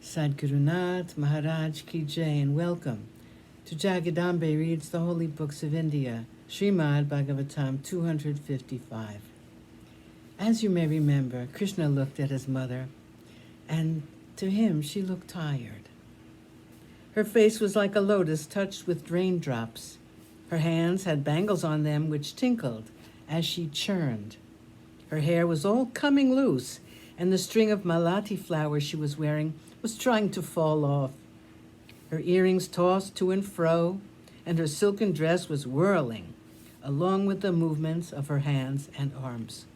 Sadgurunath Maharaj Ki Jai, and welcome to Jagadambe Reads the Holy Books of India, ShrimadBhagavatam255. As you may remember, Krishna looked at his mother, and to him she looked tired. Her face was like a lotus touched with raindrops. Her hands had bangles on them which tinkled as she churned. Her hair was all coming loose, and the string of malati flowers she was wearing was trying to fall off. Her earrings tossed to and fro, and her silken dress was whirling, along with the movements of her hands and arms.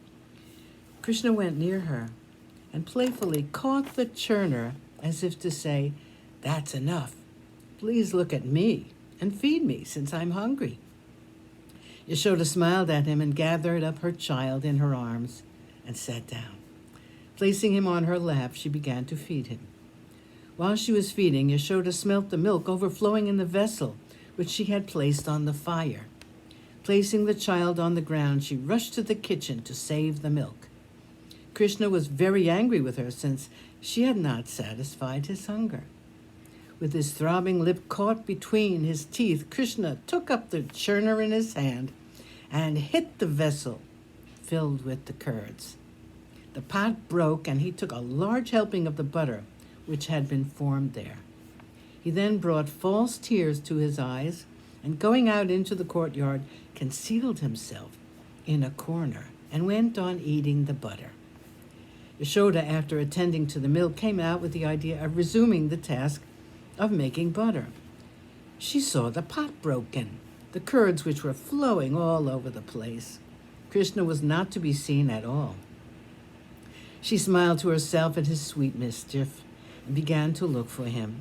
Krishna went near her and playfully caught the churner as if to say, "That's enough. Please look at me and feed me, since I'm hungry." Yashoda smiled at him and gathered up her child in her arms and sat down. Placing him on her lap, she began to feed him. While she was feeding, Yashoda smelt the milk overflowing in the vessel which she had placed on the fire. Placing the child on the ground, she rushed to the kitchen to save the milk. Krishna was very angry with her since she had not satisfied his hunger. With his throbbing lip caught between his teeth, Krishna took up the churner in his hand and hit the vessel filled with the curds. The pot broke, and he took a large helping of the butter which had been formed there. He then brought false tears to his eyes, and going out into the courtyard, concealed himself in a corner and went on eating the butter. Yashoda, after attending to the milk, came out with the idea of resuming the task of making butter. She saw the pot broken, the curds which were flowing all over the place. Krishna was not to be seen at all. She smiled to herself at his sweet mischief and began to look for him.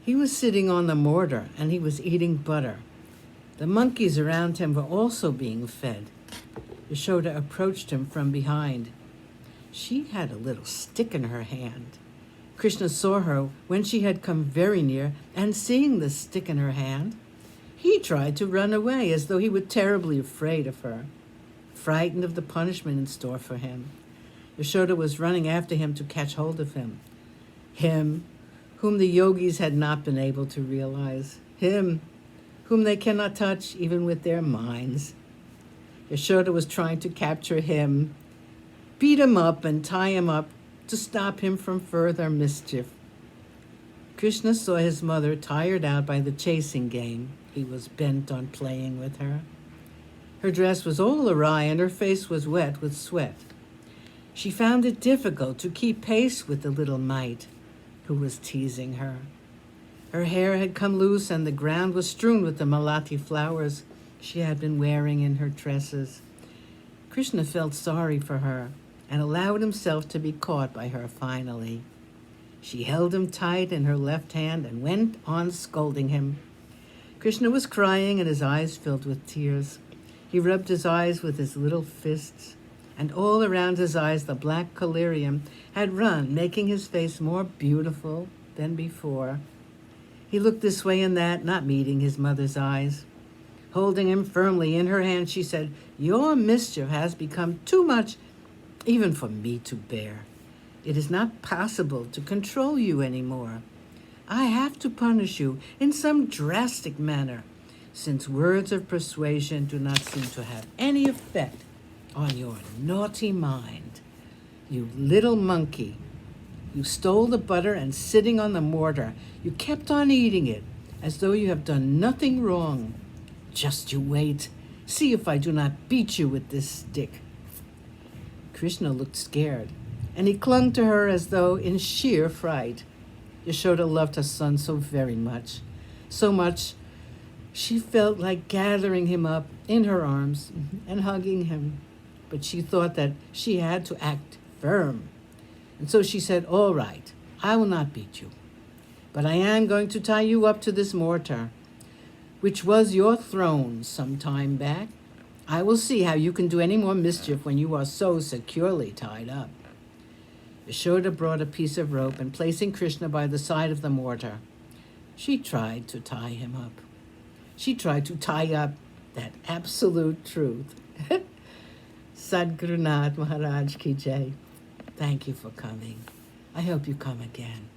He was sitting on the mortar, and he was eating butter. The monkeys around him were also being fed. Yashoda approached him from behind. She had a little stick in her hand. Krishna saw her when she had come very near, and seeing the stick in her hand, he tried to run away as though he were terribly afraid of her, frightened of the punishment in store for him. Yashoda was running after him to catch hold of him whom the yogis had not been able to realize, him whom they cannot touch even with their minds. Yashoda was trying to capture him, beat him up and tie him up to stop him from further mischief. Krishna saw his mother tired out by the chasing game. He was bent on playing with her. Her dress was all awry and her face was wet with sweat. She found it difficult to keep pace with the little mite who was teasing her. Her hair had come loose, and the ground was strewn with the malati flowers she had been wearing in her tresses. Krishna felt sorry for her and allowed himself to be caught by her finally. She held him tight in her left hand and went on scolding him. Krishna was crying, and his eyes filled with tears. He rubbed his eyes with his little fists, and all around his eyes the black collyrium had run, making his face more beautiful than before. He looked this way and that, not meeting his mother's eyes. Holding him firmly in her hand, she said, "Your mischief has become too much even for me to bear. It is not possible to control you anymore. I have to punish you in some drastic manner, since words of persuasion do not seem to have any effect on your naughty mind. You little monkey, you stole the butter, and sitting on the mortar, you kept on eating it as though you have done nothing wrong. Just you wait. See if I do not beat you with this stick." Krishna looked scared, and he clung to her as though in sheer fright. Yashoda loved her son so very much, so much she felt like gathering him up in her arms and hugging him. But she thought that she had to act firm. And so she said, "All right, I will not beat you, but I am going to tie you up to this mortar, which was your throne some time back. I will see how you can do any more mischief when you are so securely tied up." Yashoda brought a piece of rope, and placing Krishna by the side of the mortar, she tried to tie him up. She tried to tie up that absolute truth. Sadgurunath Maharaj Ki Jai. Thank you for coming. I hope you come again.